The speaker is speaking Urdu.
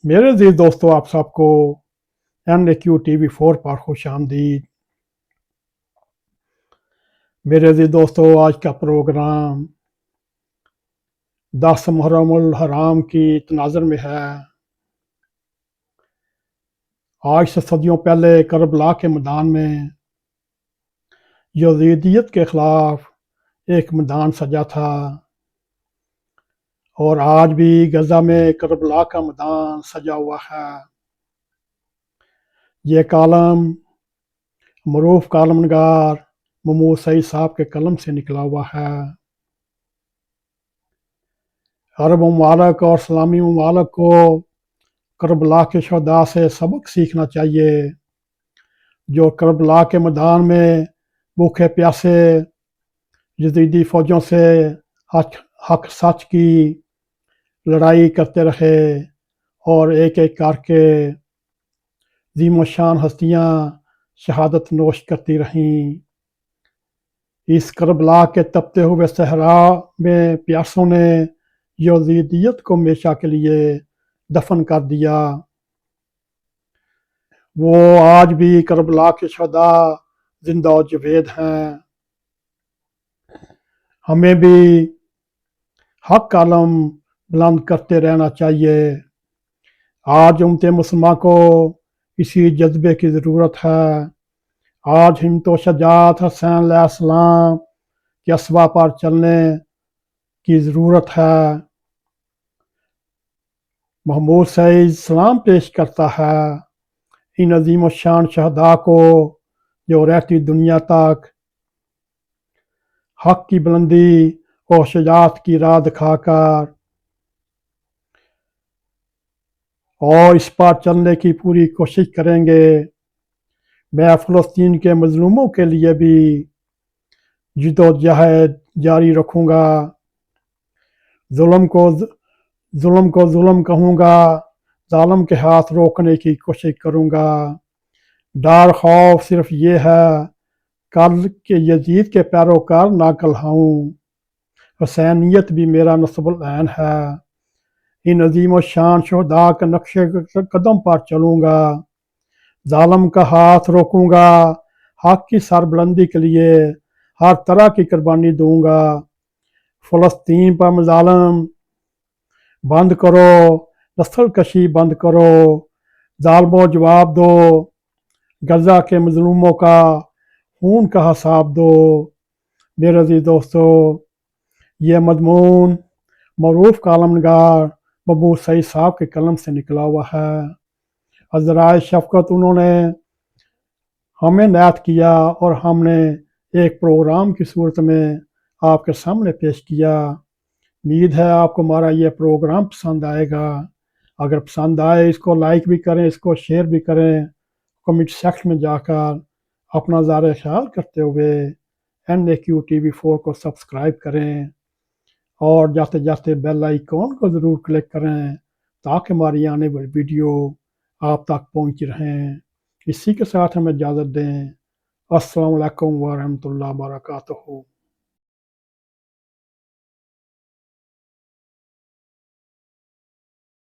میرے عزیز دوستو، آپ سب کو NAQ TV4 پر خوش آمدید۔ میرے عزیز دوستو، آج کا پروگرام 10 محرم الحرام کی تناظر میں ہے۔ آج سے صدیوں پہلے کربلا کے میدان میں یزیدیت کے خلاف ایک میدان سجا تھا، اور آج بھی غزہ میں کربلا کا میدان سجا ہوا ہے۔ یہ کالم معروف کالم نگار محمود سعید صاحب کے قلم سے نکلا ہوا ہے۔ عرب ممالک اور اسلامی ممالک کو کربلا کے شہداء سے سبق سیکھنا چاہیے، جو کربلا کے میدان میں بھوکے پیاسے یزیدی فوجوں سے حق سچ کی لڑائی کرتے رہے، اور ایک ایک کر کے عظیم و شان ہستیاں شہادت نوش کرتی رہیں۔ اس کربلا کے تپتے ہوئے صحرا میں پیاسوں نے یزیدیت کو ہمیشہ کے لیے دفن کر دیا۔ وہ آج بھی کربلا کے شہداء زندہ و جاوید ہیں۔ ہمیں بھی حق علم بلند کرتے رہنا چاہیے۔ آج امت مسلمہ کو اسی جذبے کی ضرورت ہے۔ آج ہمت و شجاعت حسین علیہ السلام کے اسبا پر چلنے کی ضرورت ہے۔ محمود سعید سلام پیش کرتا ہے ان عظیم الشان شہداء کو، جو رہتی دنیا تک حق کی بلندی اور شجاعت کی راہ دکھا کر اور اس پر چلنے کی پوری کوشش کریں گے۔ میں فلسطین کے مظلوموں کے لیے بھی جدوجہد جاری رکھوں گا۔ ظلم کو ظلم کہوں گا، ظالم کے ہاتھ روکنے کی کوشش کروں گا۔ ڈر خوف صرف یہ ہے کل کہ یزید کے پیروکار نہ کہلاؤں۔ حسینیت بھی میرا نصب العین ہے۔ ان عظیم الشان شہداء کے نقش قدم پر چلوں گا۔ ظالم کا ہاتھ روکوں گا، حق کی سربلندی کے لیے ہر طرح کی قربانی دوں گا۔ فلسطین پر مظالم بند کرو، نسل کشی بند کرو، ظالموں جواب دو، غزہ کے مظلوموں کا خون کا حساب دو۔ میرے عزیز دوستو، یہ مضمون معروف کالم نگار محمود سعید صاحب کے قلم سے نکلا ہوا ہے۔ از ذرائع شفقت انہوں نے ہمیں نعت کیا، اور ہم نے ایک پروگرام کی صورت میں آپ کے سامنے پیش کیا۔ امید ہے آپ کو ہمارا یہ پروگرام پسند آئے گا۔ اگر پسند آئے، اس کو لائک بھی کریں، اس کو شیئر بھی کریں، کمنٹ سیکشن میں جا کر اپنا زار خیال کرتے ہوئے NAQ TV4 کو سبسکرائب کریں، اور جاتے جاتے بیل آئیکن کو ضرور کلک کریں تاکہ ہماری آنے والی ویڈیو آپ تک پہنچ رہیں۔ اسی کے ساتھ ہمیں اجازت دیں۔ السلام علیکم ورحمۃ اللہ وبرکاتہ۔